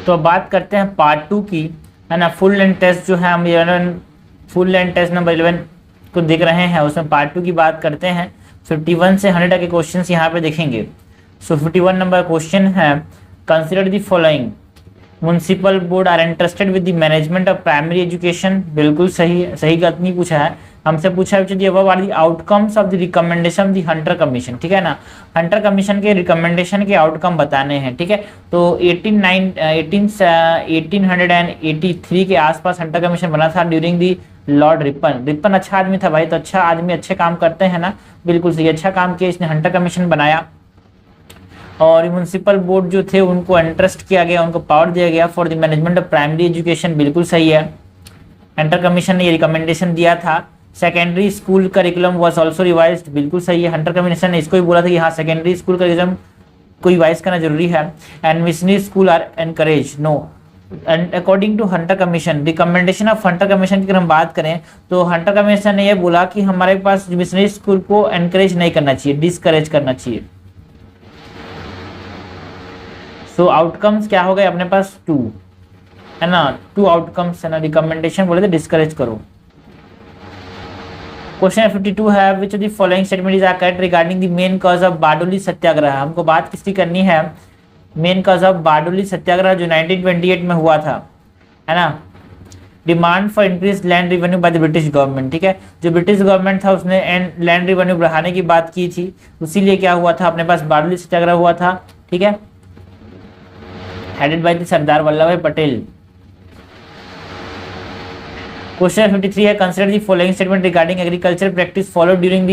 तो अब बात करते हैं पार्ट 2 की, है ना। फुल लेंथ टेस्ट जो है हम 11 फुल लेंथ टेस्ट नंबर 11 को देख रहे हैं, उसमें पार्ट 2 की बात करते हैं। 51 से 100 तक के क्वेश्चंस यहाँ पे देखेंगे। सो 51 नंबर क्वेश्चन है, consider the following municipal board are interested with the management of primary education. बिल्कुल सही गलत नहीं पूछा है, हमसे पूछा है the above are the outcomes of the recommendation of the Hunter commission, ठीक है ना। हंटर कमीशन के रिकमेंडेशन के आउटकम बताने हैं, ठीक है। तो 1883 के आसपास हंटर कमीशन बना था during the Lord Ripon. Ripon अच्छा आदमी था भाई, तो अच्छा आदमी अच्छे काम करते हैं ना, बिल्कुल सही, अच्छा काम किया, इसने हंटर कमीशन बनाया। और म्युनिसिपल बोर्ड जो थे उनको इंटरेस्ट किया गया, उनको पावर दिया गया for the management of primary education, बिल्कुल सही है। हंटर कमीशन ने ये रिकमेंडेशन दिया था। Secondary school curriculum was also revised, बिल्कुल सही है। हंटर कमीशन ने इसको भी बोला था कि हाँ सेकेंडरी स्कूल करिकुलम को रिवाइज करना जरूरी है। And missionary school are encourage, no. And according to Hunter commission, recommendation of Hunter commission की अगर हम बात करें तो हंटर कमीशन ने यह बोला कि हमारे पास मिशनरी स्कूल को एनकरेज नहीं करना चाहिए, डिस्करेज करना चाहिए। सो आउटकम्स क्या हो गए अपने पास 2, है ना, 2 आउटकम्स है ना। रिकमेंडेशन बोले थे डिस्करेज करो। क्वेश्चन 52 है, which of the following statement is correct regarding the main cause of Bardoli Satyagraha. हमको बात किसकी करनी है, main cause of Bardoli Satyagraha जो 1928 में हुआ था, है ना। Demand for increase land revenue by the British government, ठीक है। जो ब्रिटिश गवर्नमेंट था उसने लैंड रिवेन्यू बढ़ाने की बात की थी, उसीलिए क्या हुआ था अपने पास बारडोली सत्याग्रह हुआ था, ठीक है, headed by the Sardar Vallabh bhai Patel. Question 53 है, consider the following statement regarding agriculture practice followed during the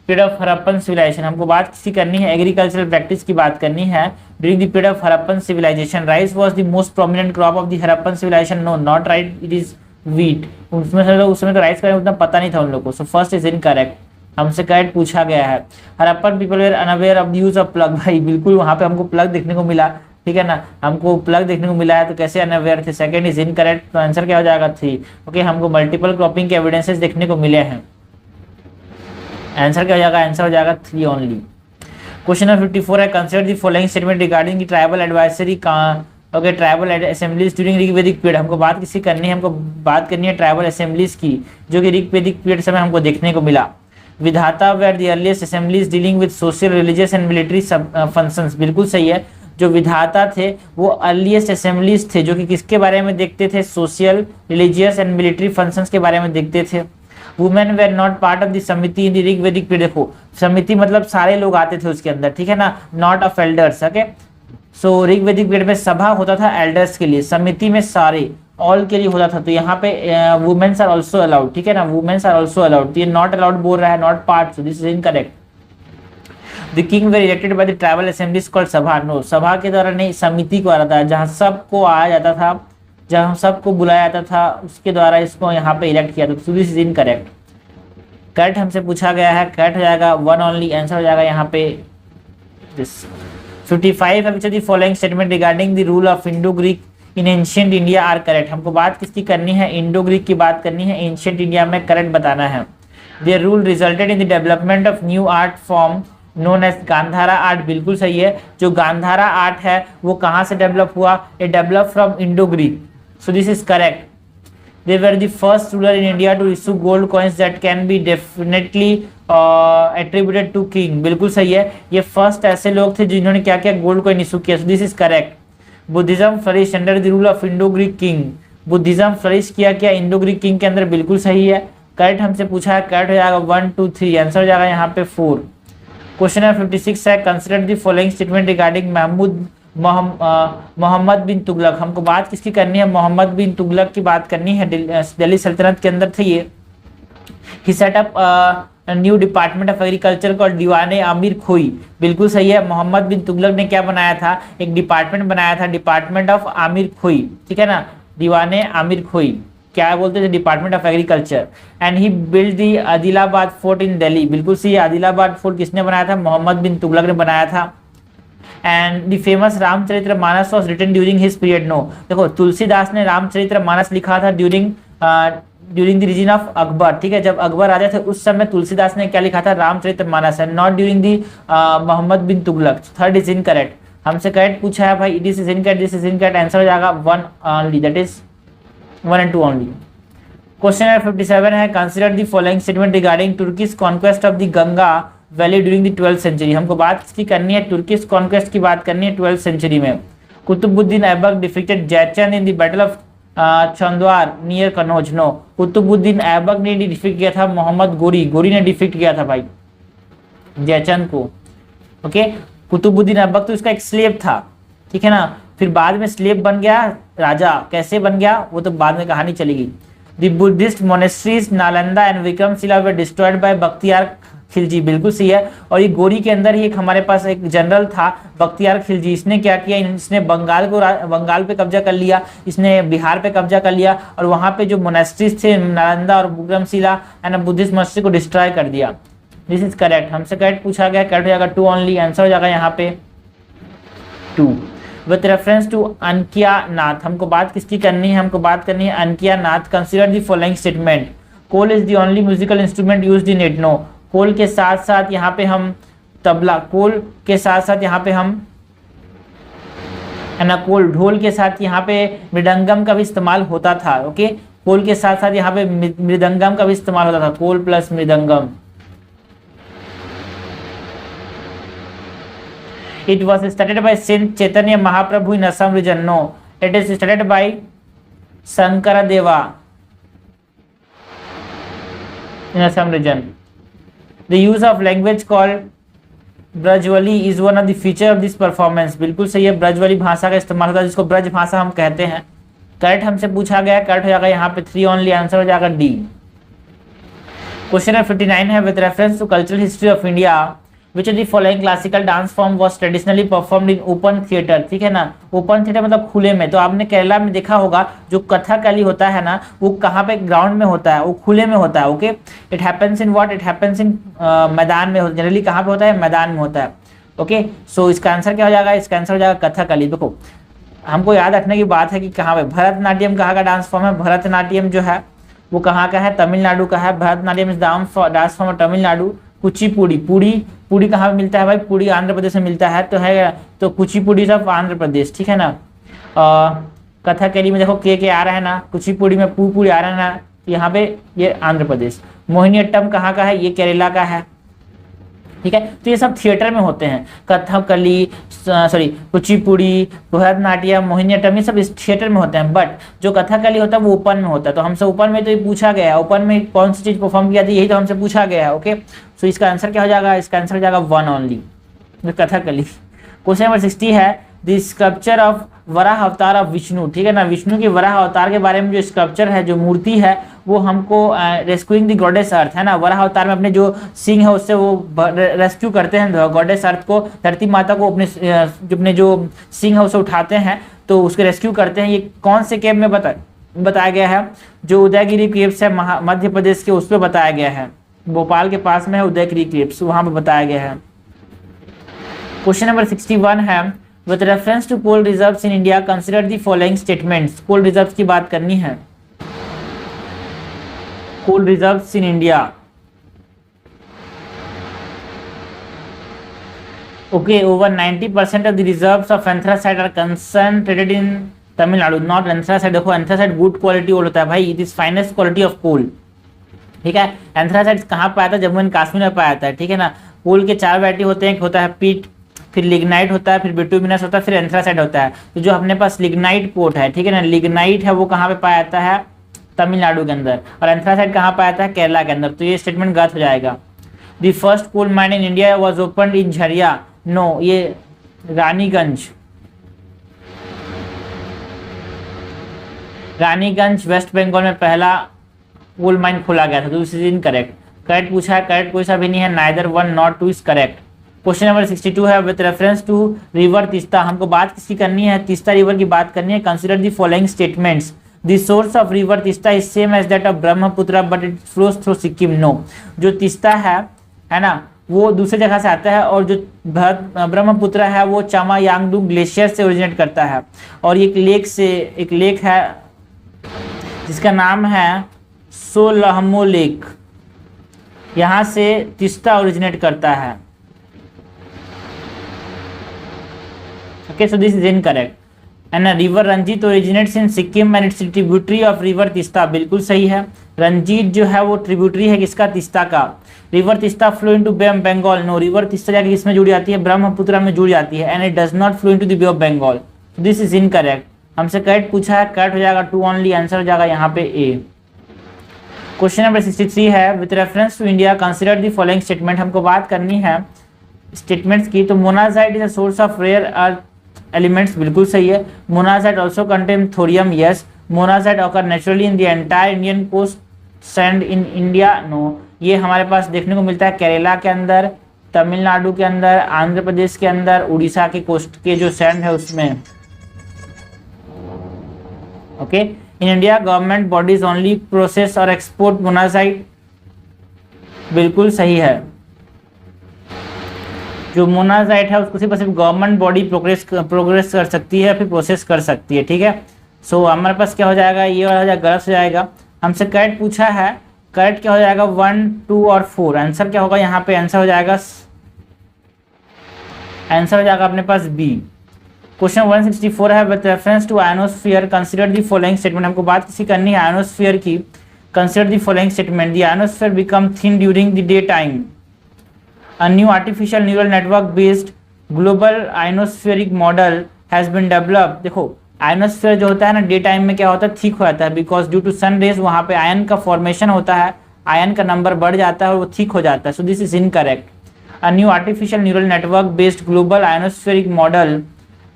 period of Harappan civilization. हमको बात किसी करनी है, एग्रीकल्चरल प्रैक्टिस की बात करनी है during the period of Harappan civilization. Rice was the most prominent crop of the Harappan civilization, no not right, it is wheat. उसमें से उस समय तो राइस का उतना पता नहीं था उन लोगों को। सो फर्स्ट इज इनकरेक्ट, हमसे करेक्ट पूछा गया है। Harappan people were unaware of the use of plough, भाई बिल्कुल वहां पे हमको प्लग देखने को मिला, ठीक है ना, हमको प्लग देखने को मिला है, तो कैसे अनअवेयर थे। सेकंड इज इनकरेक्ट, तो आंसर क्या हो जाएगा 3। ओके, हमको मल्टीपल क्रॉपिंग के एविडेंसेस देखने को मिले हैं, आंसर क्या हो जाएगा, आंसर हो जाएगा 3 ओनली। क्वेश्चन नंबर 54 है, consider the following statement regarding the tribal advisory okay tribal assemblies during Rigvedic period. हमको बात किसी करनी है, हमको बात करनी है ट्राइबल असेंबलीज की, जो कि ऋग्वेदिक पीरियड समय हमको देखने को मिला। Vidatha were the earliest assemblies dealing with social religious and military functions, बिल्कुल सही है। जो विधाता थे वो अर्लीस्ट असेंबलीज थे जो कि किसके बारे में देखते थे, social religious and military functions के बारे में देखते थे। Women were not part of the समिति इन द ऋग्वेदिक पीरियड। देखो समिति मतलब सारे लोग आते थे उसके अंदर, ठीक है ना, not of elders. Okay, so Rigvedic period में सभा होता था एल्डर्स के लिए, समिति में सारे ऑल के लिए होता था। तो यहाँ पे वुमेन्स आर ऑल्सो अलाउड, ठीक है ना, वुमेन्स आर ऑल्सो अलाउड। तो ये नॉट अलाउड बोल रहा है, not part, so this is incorrect. The king were elected by the tribal assemblies called सभा, नो, सभा के द्वारा नहीं, समिति को आ रहा था, जहाँ सबको आया जाता था, जहाँ सबको बुलाया जाता था, उसके द्वारा इसको यहाँ पे इलेक्ट किया था। तो दिस इज इनकरेक्ट। करेक्ट हमसे पूछा गया है, करेक्ट हो जाएगा 1 ओनली, आंसर हो जाएगा यहाँ पे दिस। 55 है, which of the following statement regarding the rule of Indo Greek in ancient India are correct. हमको बात किसकी करनी है, इंडो ग्रीक की बात करनी है, एंशिएंट इंडिया में करेक्ट बताना है। Their rule resulted in the development of new art form known as Gandhara art, बिल्कुल सही है। जो गांधारा आर्ट है वो कहाँ से डेवलप हुआ, it develop from Indo Greek, so this is correct. They were the first ruler in India to issue gold coins that can be definitely attributed to king, बिल्कुल सही है। ये फर्स्ट ऐसे लोग थे जिन्होंने क्या किया, गोल्ड कॉइन इशू किया, सो this is correct. Buddhism flourish under the rule of Indo Greek king, Buddhism flourish किया क्या, इंडो ग्रीक किंग के अंदर, बिल्कुल सही है। करेक्ट हमसे पूछा है, करेक्ट हो जाएगा 1 2 3, आंसर हो जाएगा यहाँ पे 4। क्वेश्चन नंबर 56 है, consider the following statement regarding Muhammad bin Tughlaq. हमको बात किसकी करनी है, मोहम्मद बिन तुगलक की बात करनी है। दिल्ली सल्तनत के अंदर थे ये। He set up new department of agriculture called Diwan-e Amir खोई, बिल्कुल सही है। मोहम्मद बिन तुगलक ने क्या बनाया था, एक डिपार्टमेंट बनाया था, डिपार्टमेंट ऑफ आमिर खोई, ठीक है ना, दीवाने आमिर खोई, क्या बोलते थे, department of agriculture. And he build the Adilabad fort in Delhi, बिल्कुल सही, आदिलाबाद फोर्ट किसने बनाया था, मोहम्मद बिन तुगलक ने बनाया था। And the famous Ramcharitra Manas was written during his period, no, देखो तुलसीदास ने रामचरित्र मानस लिखा था during the reign of Akbar, ठीक है, जब अकबर राजा थे उस समय तुलसीदास ने क्या लिखा था, रामचरित्र मानस है, not during the Mohammad bin Tughlaq. Third is incorrect. हमसे करेक्ट पूछा है भाई, this is incorrect, this is incorrect, answer हो जाएगा 1 only, that is 1 and 2 only. Question number 57 है, consider the following statement regarding Turkish conquest of the Ganga valley during the 12th century. हमको बात किसकी करनी है, तुर्किश कॉन्क्वेस्ट की बात करनी है 12th सेंचुरी में। Qutubuddin Aibak defeated Jaichand in the battle of Chandwar near Kannauj. No, Qutubuddin Aibak ने डिफीट किया था मोहम्मद गोरी ने डिफीट किया था भाई जयचंद को। ओके, कुतुबुद्दीन ऐबक तो उसका एक स्लेव था, ठीक है ना, फिर बाद में स्लेव बन गया राजा, कैसे बन गया वो तो बाद में कहानी चलेगी। The Buddhist monasteries Nalanda and Vikramshila way destroyed by Bakhtiyar Khilji, बिल्कुल सही है। और ये गोरी के अंदर ही एक हमारे पास एक जनरल था बख्तियार खिलजी, इसने क्या किया, इसने बंगाल पे कब्जा कर लिया, इसने बिहार पे कब्जा कर लिया और वहां पे जो मोनेस्ट्रीज थे नालंदा और विक्रमशिला एंड बुद्धिस्ट मोनेस्ट्री को डिस्ट्रॉय कर दिया। दिस इज करेक्ट, हमसे करेक्ट पूछा गया, करेक्ट हो जाएगा 2 ओनली, आंसर हो जाएगा यहाँ पे 2। With reference to Ankiya Naat, हमको बात किसकी करनी है, हमको बात करनी है Ankiya Naat. Consider the following statement, Khol is the only musical instrument used in it. No, Khol के साथ साथ यहाँ पे हम तबला, कोल के साथ साथ यहाँ पे हम है ना, कोल ढोल के साथ यहाँ पे मृदंगम का भी इस्तेमाल होता था। ओके, कोल के साथ साथ यहाँ पे मृदंगम का भी इस्तेमाल होता था, Khol plus mridangam. It was started by Saint Chaitanya Mahaprabhu in Assam region. No, it is started by Sankaradeva in Assam region. The use of language called Brajavali is one of the feature of this performance. बिल्कुल सही है, ब्रजवली भाषा का इस्तेमाल होता है जिसको ब्रज भाषा हम कहते हैं। करेक्ट हमसे पूछा गया, करेक्ट हो जाएगा यहाँ पे 3 ओनली, आंसर हो जाएगा डी। क्वेश्चन नंबर 59 है, with reference to cultural history of India which of the following classical dance form was traditionally performed in open theater। ठीक है ना, ओपन थिएटर मतलब खुले में। तो आपने केरला में देखा होगा जो कथकली होता है ना वो कहाँ पे, ग्राउंड में होता है, वो खुले में होता है। Okay, it happens in what, it happens in मैदान में, जनरली कहाँ पे होता है, मैदान में होता है। ओके, सो इसका आंसर क्या हो जाएगा, इसका आंसर हो जाएगा कथकली। देखो हमको याद रखने की बात है कि कहाँ पे, भरतनाट्यम कहाँ का डांस फॉर्म है, भरतनाट्यम जो है वो कहाँ का है, तमिलनाडु का है। Bharatanatyam is dance form of Tamil Nadu. Kuchipudi, पूड़ी कहाँ पे मिलता है भाई, पूड़ी आंध्र प्रदेश में मिलता है, तो है तो कुचिपुड़ी ऑफ आंध्र प्रदेश, ठीक है ना। कथकली में देखो के आ रहा है ना, कुचिपुड़ी में पूड़ी आ रहा है ना, यहाँ पे ये आंध्र प्रदेश। मोहिनीअट्टम कहाँ का है, ये केरला का है, ठीक है। तो ये सब थिएटर में होते हैं, कथकली कुचिपुड़ी, भरतनाट्यम, मोहिनीअट्टम, ये सब इस थिएटर में होते हैं। बट जो कथकली होता है वो ओपन में होता है। तो हमसे ओपन में तो ये पूछा गया है, ओपन में कौन सी चीज परफॉर्म किया था, यही तो हमसे पूछा गया है। ओके, सो इसका आंसर क्या हो जाएगा, इसका आंसर हो जाएगा 1 ओनली, कथकली। क्वेश्चन नंबर 60 है, द स्कल्पचर ऑफ वराह अवतार ऑफ विष्णु। ठीक है ना, विष्णु के वराह अवतार के बारे में जो स्कल्पचर है, जो मूर्ति है, वो हमको रेस्क्यूइंग द गॉडेस अर्थ, है ना। वराह अवतार में अपने जो सिंह है उससे वो रेस्क्यू करते हैं गॉडेस अर्थ को, धरती माता को अपने जो सिंह है उसे उठाते हैं तो उसके रेस्क्यू करते हैं। ये कौन से केव में बताया गया है, जो उदयगिरी केव्स है मध्य प्रदेश के, उस पर बताया गया है। भोपाल के पास में है उदयगिरी केव्स, वहां पर बताया गया है। क्वेश्चन नंबर 61 है, with reference to coal reserves in India consider the following statements. Coal reserves की बात करनी है, coal reserves in India. Okay, over 90% of the reserves of anthracite are concentrated in Tamil Nadu, not anthracite. देखो anthracite good quality coal होता है भाई, it is finest quality of coal, ठीक है। एंथ्रासाइट कहाँ पाया था, जम्मू एंड कश्मीर में पाया था, ठीक है ना। कोल के 4 वैरायटी होते हैं, होता है पीट, फिर लिग्नाइट होता है, फिर बिटुमिनस होता है, फिर एंथ्रासाइट होता है। तो जो अपने पास लिग्नाइट पोर्ट है, ठीक है ना, लिग्नाइट है वो कहाँ पे पाया जाता है, तमिलनाडु के अंदर, और एंथ्रासाइट कहाँ पाया जाता है, केरला के अंदर। तो ये स्टेटमेंट गलत हो जाएगा। The first coal mine in India was opened in Jharia. No, ये रानीगंज वेस्ट बंगाल में पहला कोल माइन खोला गया था। तो दिस इज इनकरेक्ट। करेक्ट पूछा है, करेक्ट कोई सा भी नहीं है, neither 1 not 2 is correct. Question number 62 है, with reference to river Teesta. हमको बात किसकी करनी है, तीस्ता रिवर की बात करनी है। Consider the following statements. The source of river Teesta is same as that of Brahmaputra but it flows through Sikkim. No, जो तीस्ता है ना, वो दूसरी जगह से आता है, और जो ब्रह्मपुत्र है वो चामायांगडू ग्लेशियर से ओरिजिनेट करता है। और एक लेक है जिसका नाम है सोलहमो लेक, यहाँ से तीस्ता ओरिजिनेट करता है। Okay, so this is incorrect. And river Ranjit originates in Sikkim and it's tributary of river Teesta, बिल्कुल सही है। रंजीत जो है वो ट्रिब्यूटरी है किसका? तीस्ता का। River Teesta flow into bay of Bengal, no, river Teesta जाके किसमें जुड़ जाती है? ब्रह्मपुत्र में जुड़ जाती है। And it does not flow into the bay of Bengal, this is incorrect. हमसे करेक्ट पूछा है, करेक्ट हो जाएगा 2 ओनली, आंसर हो जाएगा यहाँ पे ए। क्वेश्चन नंबर 63 है, with reference to India consider the following statement. हमको बात करनी है स्टेटमेंट्स की। तो monazite is a source of rare earth elements, बिल्कुल सही है। Monazite also contain thorium, yes. Monazite occur naturally in the entire Indian coast sand in India, no. ये हमारे पास देखने को मिलता है केरला के अंदर, तमिलनाडु के अंदर, आंध्र प्रदेश के अंदर, उड़ीसा के कोस्ट के जो सैंड है उसमें। Okay, in India government bodies only process और एक्सपोर्ट मोनाजाइट, बिल्कुल सही है। जो मोनाजाइट है उसको सिर्फ गवर्नमेंट बॉडी प्रोग्रेस कर सकती है, फिर प्रोसेस कर सकती है, ठीक है। सो हमारे पास क्या हो जाएगा? ये वाला गलत हो जाएगा। हमसे करेक्ट पूछा है, करेक्ट क्या हो जाएगा? 1, 2 और 4। आंसर क्या होगा यहाँ पे? आंसर हो जाएगा अपने पास बी। क्वेश्चन 164 है, with reference to ionosphere consider the following statement. हमको बात किसी करनी है आयनोस्फीयर की। Consider the following statement, the ionosphere become thin during the day time, a new artificial neural network based global ionospheric model has been developed. देखो ionosphere जो होता है ना, डे टाइम में क्या होता है? थिक हो जाता है, because due to sun rays वहाँ पे आयन का फॉर्मेशन होता है, आयन का नंबर बढ़ जाता है और वो थिक हो जाता है। So this is incorrect. A new artificial neural network based global ionospheric model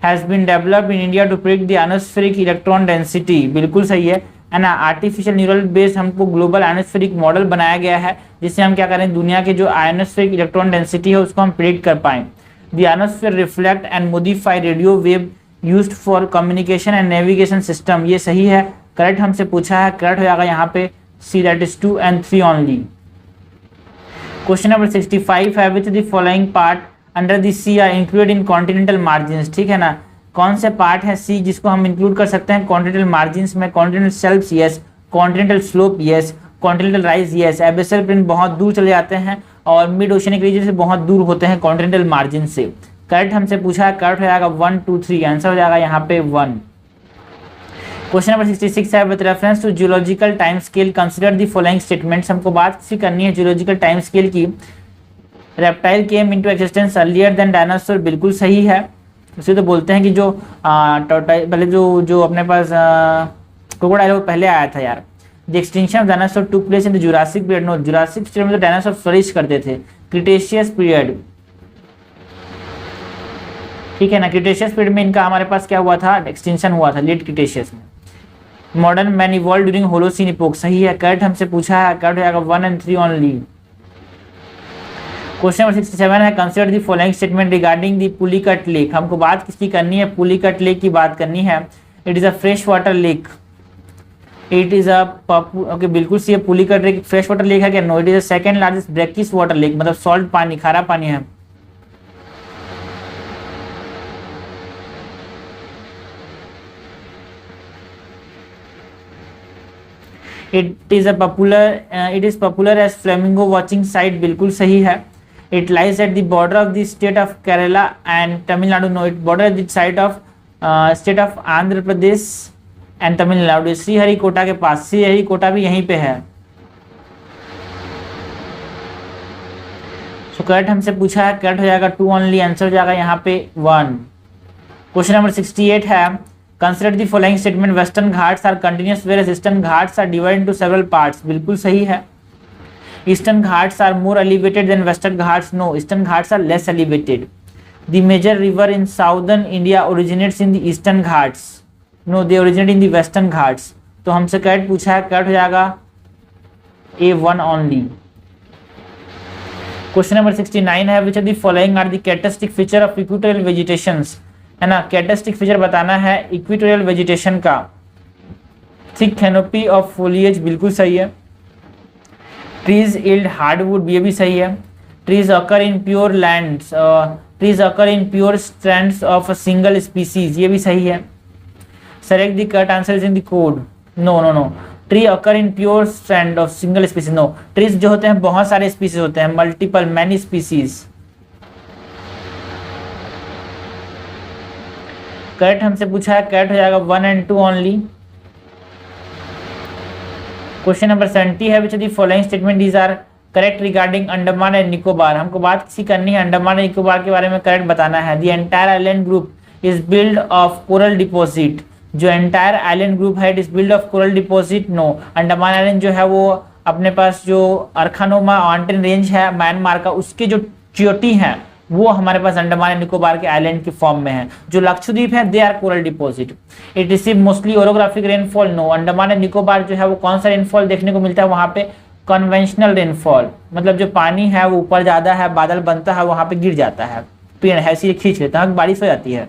has been developed in India to predict the ionospheric electron density, बिल्कुल सही है। एंड आर्टिफिशियल न्यूरल बेस्ड हमको ग्लोबल आयनोस्फेरिक मॉडल बनाया गया है, जिससे हम क्या करें? दुनिया के जो आयनोस्फेरिक इलेक्ट्रॉन डेंसिटी है उसको हम प्रिडिक्ट कर पाएं। The ionosphere reflect and modify radio wave used for communication and navigation system, ये सही है। करेक्ट हमसे पूछा है, करेक्ट हो जाएगा यहाँ पे C, that is 2 and 3 only. Question number 65 है, which the following part under the sea are included in continental margins, ठीक है ना। कौन से पार्ट है सी जिसको हम इंक्लूड कर सकते हैं कॉन्टिनेंटल मार्जिन्स में? Continental shelfs, yes. Continental slope, yes. Continental rise, yes. Abyssal plain बहुत दूर चले जाते हैं और मिड ओशियनिक रीजन से बहुत दूर होते हैं कॉन्टिनेंटल मार्जिन से। करेक्ट हमसे पूछा है, करेक्ट हो जाएगा 1, 2, 3, आंसर हो जाएगा यहाँ पे 1। क्वेश्चन नंबर 66 है, with reference to geological time scale consider the following statements. हमको बात करनी है जियोलॉजिकल टाइम स्केल की। Reptile came into existence earlier than dinosaur, बिल्कुल सही है। उसे तो बोलते हैं कि जो पहले जो अपने पास क्रोकोडाइल वो पहले आया था यार। The extinction of dinosaur took place in the Jurassic period, no, Jurassic period में तो डायनासोर फ्लरिश करते थे। क्रिटेशियस पीरियड, ठीक है ना। क्रिटेशियस पीरियड में इनका हमारे पास क्या हुआ था? एक्सटिंक्शन हुआ था, लेट क्रिटेशियस में। Modern man evolve during Holocene epoch, सही है। करेक्ट हमसे पूछा है, करेक्ट हो जाएगा 1 and 3 ओनली। क्वेश्चन नंबर 67 है, consider the following statement regarding the Pulicat lake. हमको बात किसकी करनी है? पुलिकट लेक की बात करनी है। It is a fresh water lake, it is a okay, बिल्कुल सी है। Pulicat lake fresh water lake है क्या? No, it is a second largest brackish water lake, मतलब सॉल्ट पानी, खारा पानी है। It is popular as flamingo watching site, बिल्कुल सही है। It lies at the border of the state of Kerala and Tamil Nadu, no, it border at the side of state of Andhra Pradesh and Tamil Nadu, Sriharikota के पास। श्रीहरिकोटा भी यहीं पे है। सो करेक्ट हमसे पूछा है, करेक्ट हो जाएगा 2 ओनली, आंसर हो जाएगा यहाँ पे 1। क्वेश्चन नंबर 68 है, consider the following statement, Western Ghats are continuous where Eastern Ghats are divided into several parts, बिल्कुल सही है। Eastern Ghats are more elevated than Western Ghats, no, Eastern Ghats are less elevated. The major river in southern India originates in the Eastern Ghats, no, they originate in the Western Ghats. तो हमसे correct पूछा है, correct हो जाएगा A1 only. Question number 69 है, which of the following are the characteristic feature of equatorial vegetations, है ना। Characteristic feature बताना है इक्वेटोरियल वेजिटेशन का। थिक कैनोपी ऑफ फोलिएज, बिल्कुल सही है। ट्रीज यील्ड हार्डवुड, ये भी सही है। Trees occur in pure lands, trees occur in pure strands of a single species, ये भी सही है। Select the correct answer is in the code, no. Tree occur in pure strand of single species, no. Trees जो होते हैं बहुत सारे species होते हैं, मल्टीपल, मैनी स्पीसीज। करेक्ट हमसे पूछा है, करेक्ट हो जाएगा 1 and 2 ओनली। क्वेश्चन नंबर 70 है, which of the following statement is are correct regarding Andaman and Nicobar. हमको बात किसी करनी है अंडमान एंड निकोबार के बारे में, करेक्ट बताना है। The entire island group is build of coral deposit. जो एंटायर आइलैंड ग्रुप है it is build of coral deposit, no. Andaman island जो है वो अपने पास जो अरखानोमा माउंटेन रेंज है म्यांमार का, उसके जो चोटी है वो हमारे पास अंडमान एंड निकोबार के आइलैंड के फॉर्म में है। जो लक्षद्वीप है they are coral deposit. It receive mostly orographic rainfall, no. Andaman and Nicobar जो है वो कौन सा रेनफॉल देखने को मिलता है वहां पे? कन्वेंशनल रेनफॉल, मतलब जो पानी है वो ऊपर ज्यादा है, बादल बनता है, वहां पे गिर जाता है, पेड़ है इसीलिए खींच लेता है, बारिश हो जाती है।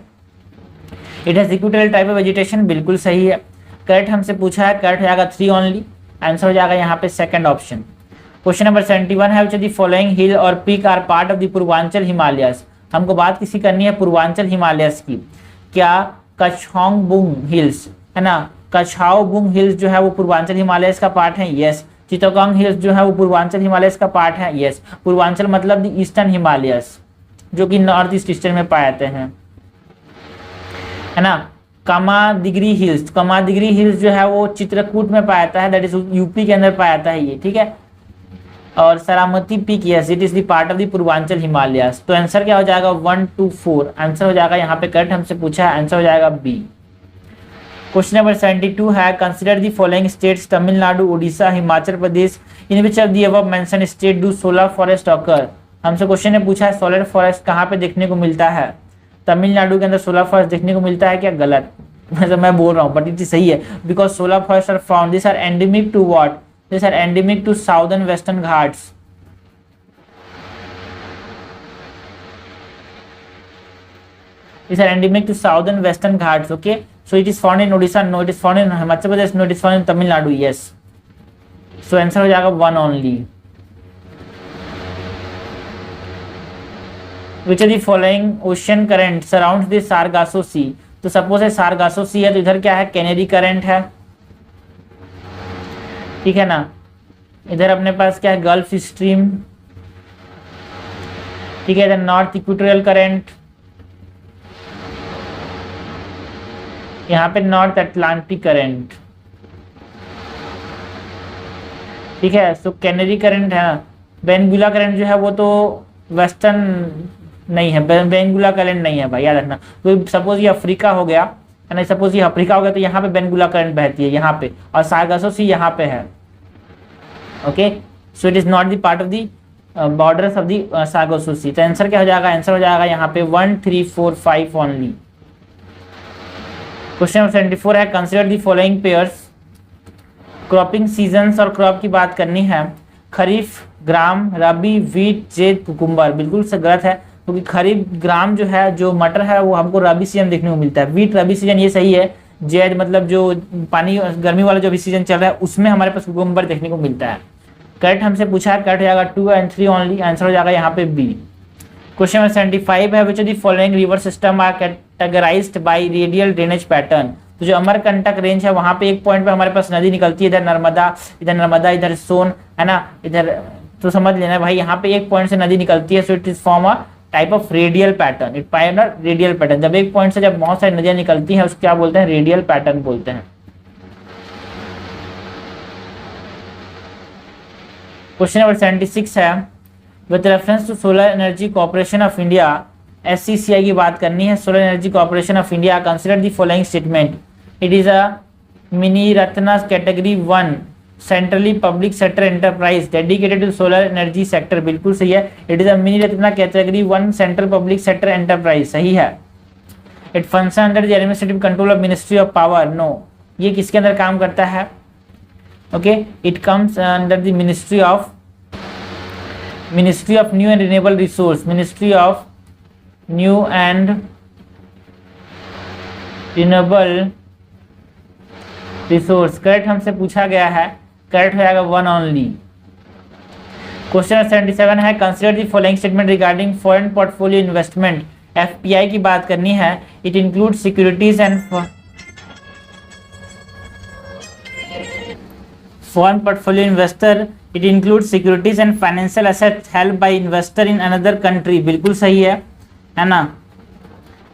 It has equatorial type of vegetation, बिल्कुल सही है। करेक्ट हमसे पूछा है, करेक्ट हो जाएगा 3 ओनली। आंसर हो जाएगा यहाँ पे सेकंड ऑप्शन। क्वेश्चन नंबर 71 है, which of the following hill और peak are part of the Purvanchal Himalayas. हमको बात किसी करनी है पूर्वांचल हिमालयस की। क्या कछौंगबुंग हिल्स है ना, कछाओबुंग हिल्स जो है वो पूर्वांचल हिमालयस का पार्ट है? यस। चित्तगोंग हिल्स जो है वो पूर्वांचल हिमालयस का पार्ट है? यस। पूर्वांचल मतलब द ईस्टर्न हिमालयस जो कि नॉर्थ ईस्ट ईस्टर्न में पाए जाते हैं, है ना। कामादिगिरी हिल्स, कामादिगिरी हिल्स जो है वो चित्रकूट में पाया जाता है, दैट इज यूपी के अंदर पाया जाता है ये, ठीक है। और Saramati peak, yes it is the part of the Purvanchal Himalayas. तो आंसर क्या हो जाएगा? 1, 2, 4 आंसर हो जाएगा यहाँ पे। करेक्ट हमसे पूछा है, आंसर हो जाएगा बी। क्वेश्चन नंबर 72 है, consider the following states Tamil Nadu, Orissa, Himachal Pradesh, in which of the above mentioned state do solar forest occur. हमसे क्वेश्चन ने पूछा है सोलर फॉरेस्ट कहाँ पे देखने को मिलता है? तमिलनाडु के अंदर सोलर फॉरेस्ट देखने को मिलता है क्या? गलत, मतलब मैं बोल रहा हूँ बट इट सही है, because solar forest are found, this are endemic to what? This are endemic to southern Western Ghats. These are endemic to southern western Ghats. Okay, so it is found in Odisha. No, it is found in Himachal Pradesh. No, it is found in Tamil Nadu. Yes. So answer हो जाएगा 1 only. Which of the following ocean current surrounds the Sargasso Sea? तो suppose है सारगासो सी है तो इधर क्या है? Canary current है, ठीक है ना। इधर अपने पास क्या है? गल्फ स्ट्रीम, ठीक है। इधर नॉर्थ इक्वेटोरियल करंट, यहाँ पे नॉर्थ अटलांटिक करंट, ठीक है। सो कैनेरी करंट है ना। बेंगुला करंट जो है वो तो वेस्टर्न नहीं है, बेंगुला करंट नहीं है भाई, याद रखना। तो सपोज ये अफ्रीका हो गया है ना, सपोज ये अफ्रीका हो गया तो यहाँ पे बेंगुला करंट बहती है यहाँ पे, और सारगासो सी यहाँ पे है। Okay, so it is not the part of the borders of the Sargasso Sea. तो आंसर क्या हो जाएगा? आंसर हो जाएगा यहाँ पे 1, 3, 4, 5 ओनली। क्वेश्चन नंबर 74 है, consider the following pairs. Cropping seasons और क्रॉप की बात करनी है। खरीफ, ग्राम, रबी, वीट, जेद, कुकुम्बर। बिल्कुल से गलत है, क्योंकि खरीफ ग्राम जो है, जो मटर है वो हमको रबी सीजन देखने को मिलता है। वीट रबी सीजन ये सही है। जेड मतलब जो पानी गर्मी वाला जो भी सीजन चल रहा है उसमें हमारे पास कुकुम्बर देखने को मिलता है। करेक्ट हमसे पूछा है, करेक्ट हो जाएगा 2 and 3 ओनली। आंसर हो जाएगा यहाँ पे बी। क्वेश्चन नंबर 75 है, which of the following river system are categorised by radial drainage pattern. तो जो अमरकंटक रेंज है वहां पे एक पॉइंट पे हमारे पास नदी निकलती है, इधर नर्मदा, इधर सोन है ना, इधर तो समझ लेना भाई यहाँ पे एक पॉइंट से नदी निकलती है। सो it is form a type of radial pattern, it pipe radial pattern. जब एक पॉइंट से जब बहुत सारी नदियां निकलती हैं उसको क्या बोलते हैं? रेडियल पैटर्न बोलते हैं। क्वेश्चन नंबर 76 है, with reference to solar energy corporation of India, SCCI की बात करनी है। Solar energy corporation of India consider the following statement. It is a mini Ratna category 1 centrally public sector enterprise dedicated to solar energy sector. बिल्कुल सही है। It is a mini Ratna category 1 central public sector enterprise, सही है। It function under the administrative control of ministry of power, no. ये किसके अंदर काम करता है? Okay, it comes under the ministry of new and renewable resource, ministry of new and renewable resource. Correct हमसे पूछा गया है, करेक्ट हो जाएगा 1 ओनली। क्वेश्चन 77 है, consider the following statement regarding foreign portfolio investment. FPI की बात करनी है। It include securities and foreign portfolio investor, it include securities and financial assets held by investor in another country. बिल्कुल सही है ना।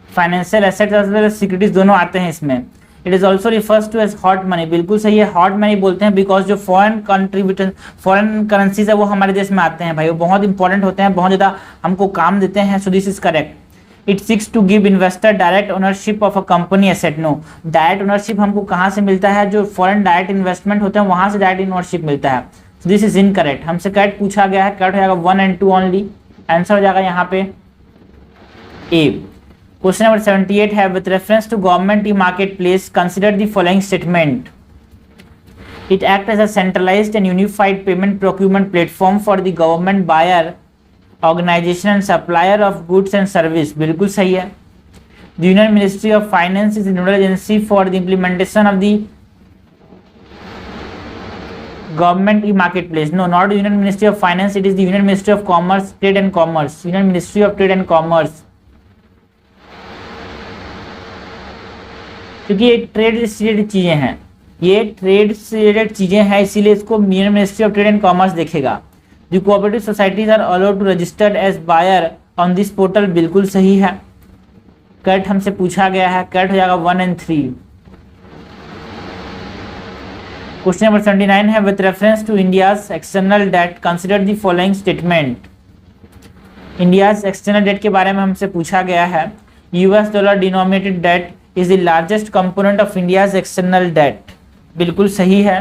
Financial assets as well as securities दोनों आते हैं इसमें। It is also refers to as hot money, बिल्कुल सही है, हॉट मनी बोलते हैं बिकॉज जो फॉरेन कंट्रीब्यूशन फॉरेन करेंसीज है वो हमारे देश में आते हैं भाई, वो बहुत इंपॉर्टेंट होते हैं, बहुत ज़्यादा हमको काम देते हैं। So this is correct. It seeks to give investor direct ownership of a company asset. No, direct ownership हमको कहाँ से मिलता है, जो फॉरेन डायरेक्ट इन्वेस्टमेंट होते हैं वहाँ से डायरेक्ट ओनरशिप मिलता है। So this is incorrect. हमसे करेक्ट पूछा गया है, करेक्ट हो जाएगा 1 and 2 ओनली, आंसर हो जाएगा यहाँ पे ए। क्वेश्चन नंबर 78 है with reference to government e market place consider the following statement. It act as a centralised and unified payment procurement platform for the government buyer organisation and supplier of goods and service, बिल्कुल सही है। The union ministry of finance is the nodal agency for the implementation of the government e market place. No, not union ministry of finance, it is the union ministry of commerce, trade and commerce, union ministry of trade and commerce, क्योंकि ये trade से related चीजें हैं, ये trade से related चीजें हैं, इसीलिए इसको union ministry of trade and commerce देखेगा। The cooperative societies are allowed to registered as buyer on this portal, बिल्कुल सही है, करेक्ट हमसे पूछा गया है, करेक्ट हो जाएगा 1 and 3। क्वेश्चन नंबर 79 है with reference to India's external debt consider the following statement. India's external debt के बारे में हमसे पूछा गया है। US dollar denominated debt is the largest component of India's external debt, बिल्कुल सही है।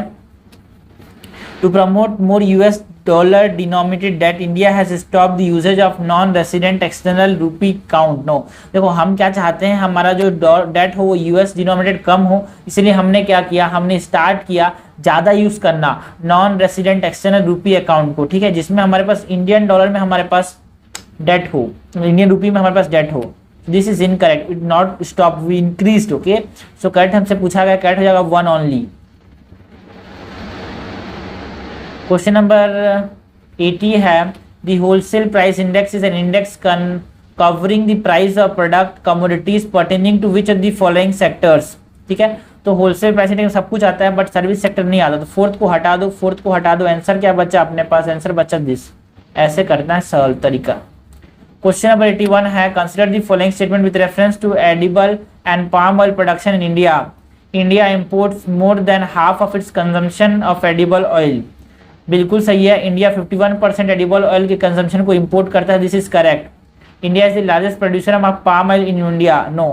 To promote more US dollar denominated debt India has stop the usages of non resident external rupee count. No, देखो हम क्या चाहते हैं, हमारा जो डेट हो वो यूएस डिनोमिनेटेड कम हो, इसलिए हमने क्या किया, हमने स्टार्ट किया ज़्यादा यूज़ करना नॉन रेसिडेंट एक्सटर्नल रूपी अकाउंट को, ठीक है, जिसमें हमारे पास इंडियन डॉलर में हमारे पास डेट हो, इंडियन रूपी में हमारे पास डेट हो। This is incorrect, it not stop, we increased. Okay, so correct हमसे पूछा गया, करेक्ट हो जाएगा 1 ओनली। क्वेश्चन नंबर 80 है the wholesale price index is an index covering the price of product commodities pertaining to which of the following sectors. ठीक है, तो wholesale price index सब कुछ आता है बट सर्विस सेक्टर नहीं आता, तो फोर्थ को हटा दो, फोर्थ को हटा दो, आंसर क्या बचा अपने पास, आंसर बचा दिस। ऐसे करना है सरल तरीका। क्वेश्चन नंबर 81 है consider the following statement with reference to edible and palm oil production in India. India imports more than half of its consumption of edible oil, बिल्कुल सही है। इंडिया 51% एडिबल ऑयल के कंजम्पशन को import करता है, this is correct. India is the largest producer of palm oil in India, no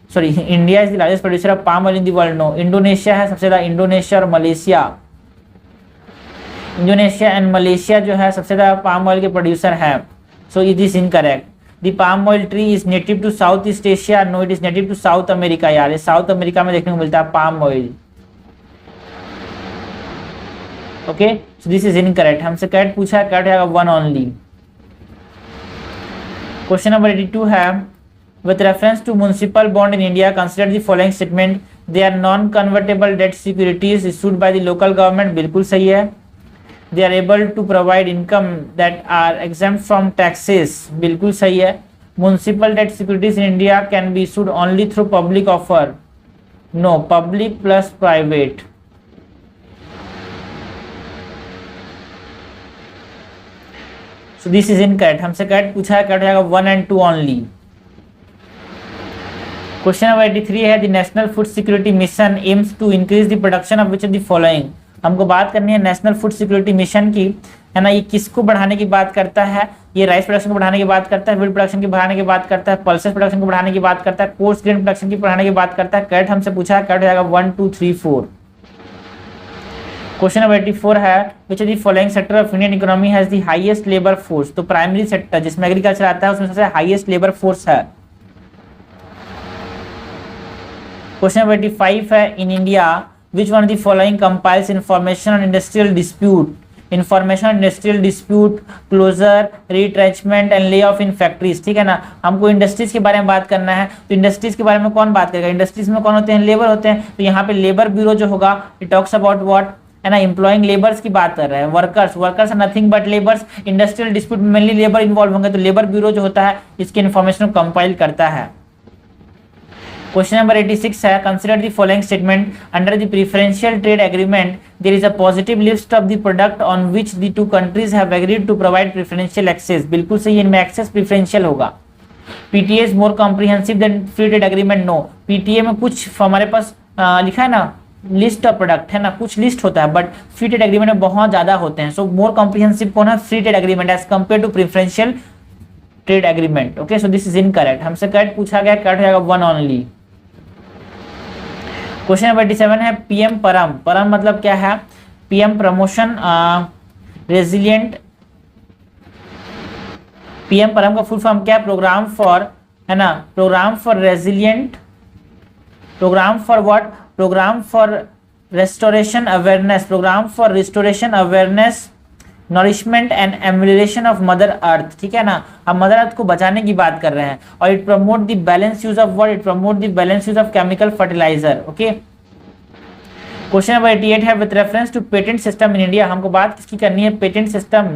sorry, India is the largest producer of palm oil in the world, no. Indonesia है सबसे ज़्यादा, Indonesia और Malaysia, Indonesia and Malaysia जो है सबसे ज़्यादा palm oil के producer हैं, so it is incorrect. The palm oil tree is native to South East Asia, no it is native to South America, यार ये साउथ अमेरिका में देखने को मिलता है palm oil. Okay, so this is incorrect, हमसे correct पूछा है, करेक्ट है 1 ओनली। क्वेश्चन नंबर 82 है with reference to municipal bond in India consider the following statement. They are non convertible debt securities issued by the local government, बिल्कुल सही है। They are able to provide income that are exempt from taxes, बिल्कुल सही है। Municipal debt securities in India can be issued only through public offer, no, public plus private. So this is incorrect, हमसे correct पूछा है, correct हो जाएगा 1 and 2 only. Question number 83 है the national food security mission aims to increase the production of which of the following. हमको बात करनी है नेशनल फूड सिक्योरिटी मिशन की, है ना। ये किसको बढ़ाने की बात करता है, ये राइस प्रोडक्शन को बढ़ाने की बात करता है, व्हीट प्रोडक्शन की बढ़ाने की बात करता है, पल्सेस प्रोडक्शन को बढ़ाने की बात करता है, कोर्स ग्रेन प्रोडक्शन की बढ़ाने की बात करता है। करेक्ट हमसे पूछा है, करेक्ट हो जाएगा 1 2 3 4। क्वेश्चन नंबर 84 है which of the following sector of Indian economy has the highest labour force. तो प्राइमरी सेक्टर जिसमें एग्रीकल्चर आता है उसमें सबसे हाईएस्ट लेबर फोर्स है। क्वेश्चन नंबर 85 है in India which one of the following compiles information on industrial dispute. Information on industrial dispute, closure, retrenchment and lay off in factories, ठीक है ना। हमको इंडस्ट्रीज के बारे में बात करना है, तो इंडस्ट्रीज के बारे में कौन बात करेगा, इंडस्ट्रीज में कौन होते हैं, लेबर होते हैं। तो यहाँ पे लेबर ब्यूरो जो होगा इट टॉक्स अबाउट व्हाट, है ना, एम्प्लॉइंग लेबर्स की बात कर रहे हैं, workers, workers are nothing but labours. Industrial dispute में मेनली लेबर इन्वॉल्व होंगे, तो लेबर ब्यूरो जो होता है इसकी इन्फॉर्मेशन को कंपाइल करता है। क्वेश्चन नंबर 86 है consider the following statement. Under the preferential trade agreement there is a positive list of the product on which the two countries have agreed to provide preferential access, बिल्कुल सही, इनमें access preferential होगा। PTA is more comprehensive than free trade agreement, no. PTA में कुछ हमारे पास लिखा है ना लिस्ट ऑफ प्रोडक्ट है ना, कुछ लिस्ट होता है, बट फ्री ट्रेड एग्रीमेंट में बहुत ज्यादा होते हैं। सो मोर कॉम्प्रिहेंसिव कौन है? Free trade agreement as compare to preferential trade agreement. Okay, so this is incorrect. हमसे करेक्ट पूछा गया, करेक्ट हो जाएगा वन ओनली। क्वेश्चन नंबर 87 है पीएम परम। परम मतलब क्या है? PM promotion resilient. पीएम परम का फुल फॉर्म क्या है? प्रोग्राम फॉर, है ना, programme for resilient, programme for what? Programme for restoration awareness, programme for restoration awareness, nourishment and emulation of mother earth. ठीक है ना, हम मदर अर्थ को बचाने की बात कर रहे हैं। और it promote the balance use of what? It promote the balance use of chemical fertiliser. Okay, question number 88 है with reference to patent system in India. हमको बात किसकी करनी है? पेटेंट सिस्टम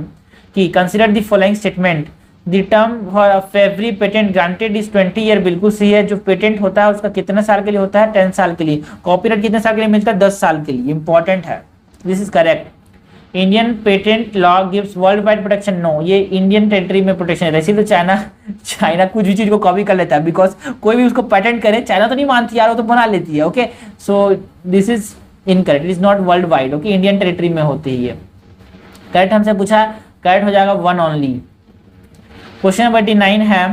की। Consider the following statement. The term for every patent granted is 20 year. बिल्कुल सही है। जो पेटेंट होता है उसका कितने साल के लिए होता है? 10 साल के लिए। कॉपीराइट कितने साल के लिए मिलता है? 10 साल के लिए। इंपॉर्टेंट है, this is correct. Indian patent law gives world wide protection, no. ये इंडियन टेरिटरी में प्रोटेक्शन है। इसीलिए तो चाइना कुछ भी चीज को कॉपी कर लेता है, बिकॉज कोई भी उसको पेटेंट करे, चाइना तो नहीं मानती यार, वो तो बना लेती है। Okay, so this is incorrect, it is not world wide. Okay, Indian territory में होती है। करेक्ट हमसे पूछा, करेक्ट हो जाएगा वन ओनली। क्वेश्चन नंबर 89 है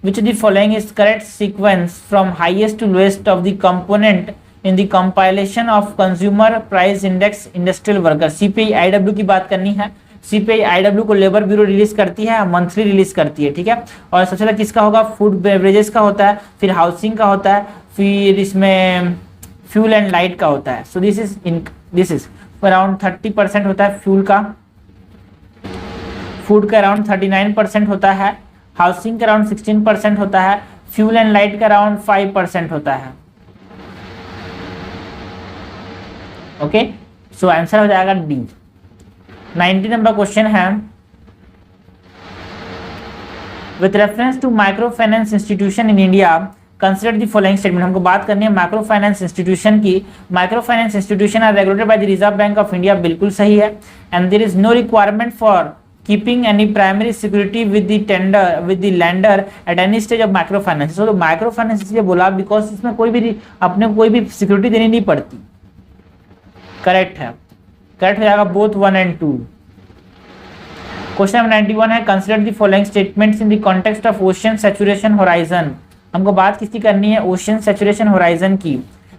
which the following is correct sequence from highest to lowest of the component in the compilation of consumer price index industrial worker. CPI IW की बात करनी है। सीपीआई आईडब्ल्यू को labour bureau release करती है, monthly release करती है। ठीक है, और सबसे ज्यादा किसका होगा? फूड बेवरेजेस का होता है, फिर हाउसिंग का होता है, फिर इसमें फ्यूल एंड लाइट का होता है। सो दिस इज अराउंड 30% होता है फ्यूल का, फूड का अराउंड 39% होता है, हाउसिंग का अराउंड 16% होता है, फ्यूल एंड लाइट का अराउंड 5% होता है। ओके, सो आंसर हो जाएगा डी। 90 नंबर क्वेश्चन है with reference to micro finance institution in India consider the following statement. हमको बात करनी है माइक्रो फाइनेंस इंस्टीट्यूशन की। Micro finance institution are regulated by the reserve bank of India. बिल्कुल सही है। And there is no requirement for keeping any primary security with the tender with the lander at any stage of micro finance. तो micro finance इसलिए बोला because इसमें अपने कोई भी सिक्योरिटी देनी नहीं पड़ती। करेक्ट है, करेक्ट हो जाएगा बोथ 1 and 2। क्वेश्चन नंबर 91 है consider the following statements in the context of ocean saturation horizon. हमको बात किसकी करनी है? ओशन सैचुरेशन होराइजन की।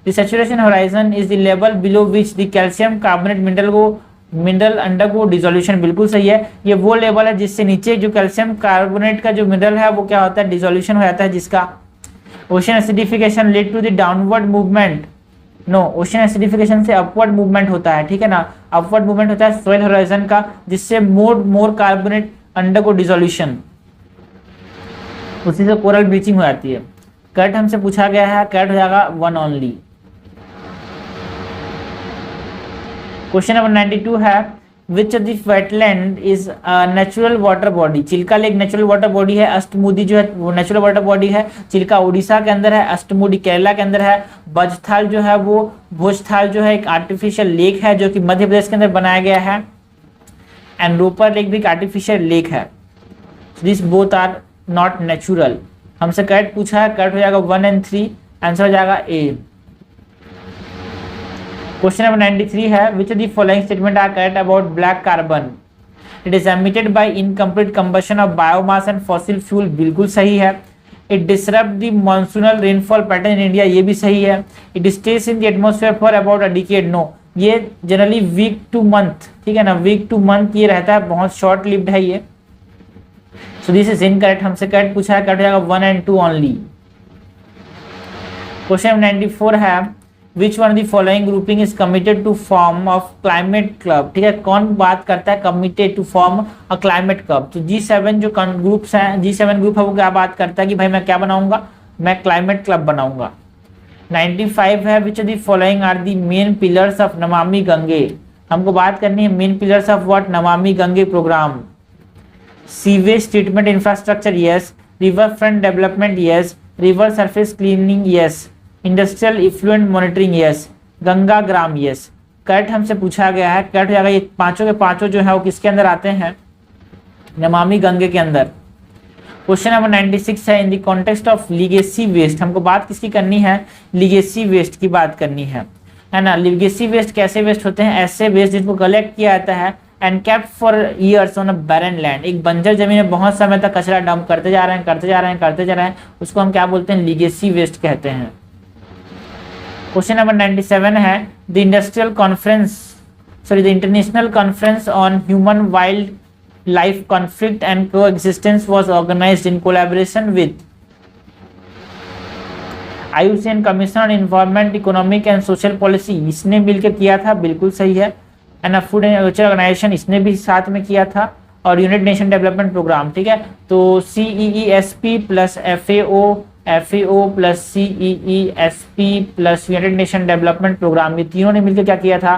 The saturation horizon is the level below which the calcium carbonate mineral undergo dissolution. बिल्कुल सही है। ये वो लेवल है जिससे नीचे जो कैल्शियम कार्बोनेट का जो मिनरल है वो क्या होता है? डिसोल्यूशन हो जाता है, जिसका ocean acidification lead to the downward movement. No, ocean acidification से अपवर्ड मूवमेंट होता है। ठीक है ना, अपवर्ड मूवमेंट होता है सोइल होराइजन का, जिससे मोर कार्बोनेट अंडरगो डिसोल्यूशन, उसी से कोरल ब्लीचिंग हो जाती है। करेक्ट हमसे पूछा गया है, करेक्ट हो जाएगा वन ओनली। क्वेश्चन नंबर 92 है which of the wetland is natural water body. Chilka lake natural water body है। अष्टमुडी जो है वो नेचुरल वाटर बॉडी है। चिल्का उड़ीसा के अंदर है, अष्टमुडी केरला के अंदर है। बजथाल जो है वो भोजथाल जो है एक आर्टिफिशियल लेक है जो कि मध्य प्रदेश के अंदर बनाया गया है। एंड रोपर लेक भी एक आर्टिफिशियल लेक है। This both are not natural. हमसे करेक्ट पूछा है, करेक्ट हो जाएगा 1 and 3। आंसर हो जाएगा ए। क्वेश्चन नंबर 93 है which of the following statement are correct about black carbon. It is emitted by incomplete combustion of biomass and fossil fuel. बिल्कुल सही है। It disrupt the monsoonal rainfall pattern in India. ये भी सही है। It stage in the atmosphere for about a decade. No, ये generally week to month, ठीक है ना, वीक टू मंथ ये रहता है, बहुत शॉर्ट लिव्ड है ये। सो दिस इज इनकरेक्ट। हमसे करेक्ट पूछा है, करेक्ट हो जाएगा 1 and 2 ओनली। क्वेश्चन 94 है which one the following grouping is committed to form of climate club. ठीक है, कौन बात करता है committed to form a climate club? तो G7 जो ग्रुप्स हैं, G7 ग्रुप है वो क्या बात करता है कि भाई मैं क्या बनाऊंगा? मैं क्लाइमेट क्लब बनाऊंगा। 95 है which of the following are the main pillars of Namami Gange. हमको बात करनी है main pillars of what? Namami Gange programme. Sewage treatment infrastructure, yes. River front development, yes. River surface cleaning, yes. Industrial effluent monitoring, yes. Ganga Gram, yes. Correct हमसे पूछा गया है, correct हो जाएगा। ये पांचों के पांचों जो है वो किसके अंदर आते हैं? नमामि गंगे के अंदर। क्वेश्चन नंबर 96 है, in the context of legacy waste, हमको बात किसकी करनी है, लीगेसी वेस्ट की बात करनी है ना। लीगेसी वेस्ट कैसे वेस्ट होते हैं, ऐसे वेस्ट जिनको कलेक्ट किया जाता है and kept for years on a barren land, एक बंजर जमीन में बहुत समय तक कचरा डंप करते जा रहे हैं, उसको हम क्या बोलते हैं, लीगेसी वेस्ट कहते हैं। क्वेश्चन नंबर 97 है, the international conference on human wild life conflict and coexistence was organised in collaboration with IUCN commission on environment, economic and social policy, इसने मिलकर किया था, बिल्कुल सही है ना। फूड एंड एग्रीकल्चर ऑर्गेनाइजेशन, इसने भी साथ में किया था, और यूनाइटेड नेशन डेवलपमेंट प्रोग्राम, ठीक है। तो CEESP plus FAO plus CEESP plus united nation development programme, ये तीनों ने मिलकर क्या किया था,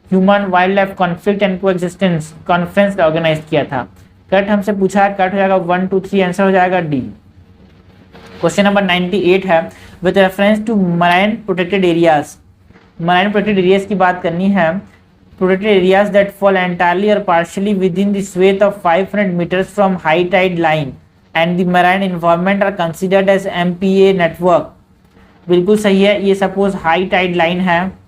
human wild life conflict and coexistence conference organise किया था। कट हमसे पूछा है, कट हो जाएगा 1 2 3, आंसर हो जाएगा डी। क्वेश्चन नंबर 98 है, with reference to marine protected areas, marine protected areas की बात करनी है। Protected areas that fall entirely or partially within the swath of 500 metres from high tide line and the marine environment are considered as MPA network, बिल्कुल सही है। ये suppose high tide line है,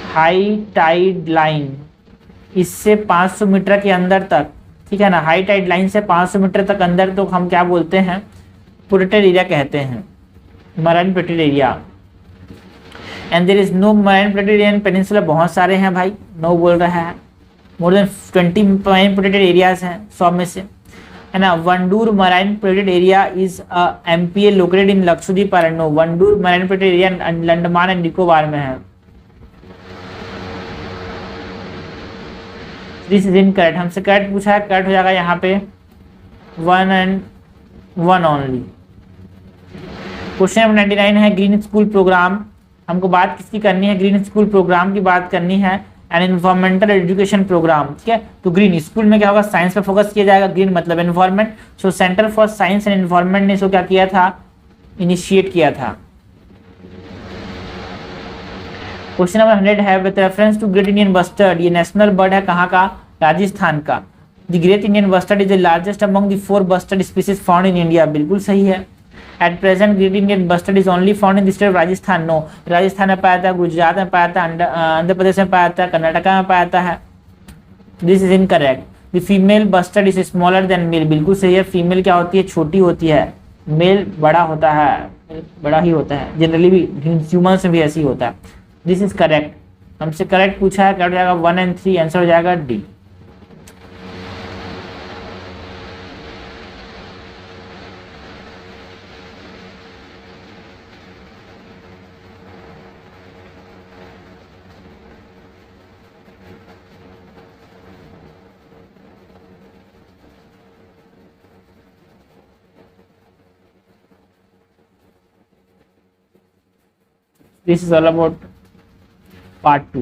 high tide line इससे 500 metre के अंदर तक, ठीक है ना, हाई टाइड लाइन से 500 मीटर तक अंदर तो हम क्या बोलते हैं, प्रोटेक्टेड एरिया कहते हैं, marine protected area. And there is no marine protected area in peninsula, बहुत सारे हैं भाई, नो बोल रहा है, more than 20 marine protected areas हैं 100 में से, है ना। Wandoor marine protected area is a MPA located in Lakshadweep island, no, Wandoor marine protected area Andaman and Nicobar में है। दिस इज इनकरेक्ट, हमसे करेक्ट पूछा है, करेक्ट हो जाएगा यहाँ पे 1 and 1 ओनली। क्वेश्चन नंबर 99 है, ग्रीन स्कूल प्रोग्राम, हमको बात किसकी करनी है, ग्रीन स्कूल प्रोग्राम की बात करनी है, एंड एनवायरमेंटल एजुकेशन प्रोग्राम, ठीक है। तो ग्रीन स्कूल में क्या होगा, साइंस पे फोकस किया जाएगा, ग्रीन मतलब environment, so centre for science and environment ने इसको क्या किया था, इनिशिएट किया था। क्वेश्चन नंबर 100 है, with reference to great Indian bustard, ये नेशनल बर्ड है कहाँ का, राजस्थान का। The great Indian bustard is the largest among the 4 bustard species found in India, बिल्कुल सही है। At present great Indian bustard is only found in the state of Rajasthan, no, Rajasthan में पाया जाता है, गुजरात में पाया जाता है, आंध्र प्रदेश में पाया जाता है, कर्नाटका में पाया जाता है। This is incorrect. The female bustard is smaller than male, बिल्कुल सही है। फीमेल क्या होती है, छोटी होती है, मेल बड़ा होता है, बड़ा ही होता है, जनरली भी ह्यूमन्स में भी ऐसी होता है। दिस इज करेक्ट, हमसे करेक्ट पूछा है, करेक्ट हो जाएगा 1 and 3, आंसर हो जाएगा D. This is all about part 2.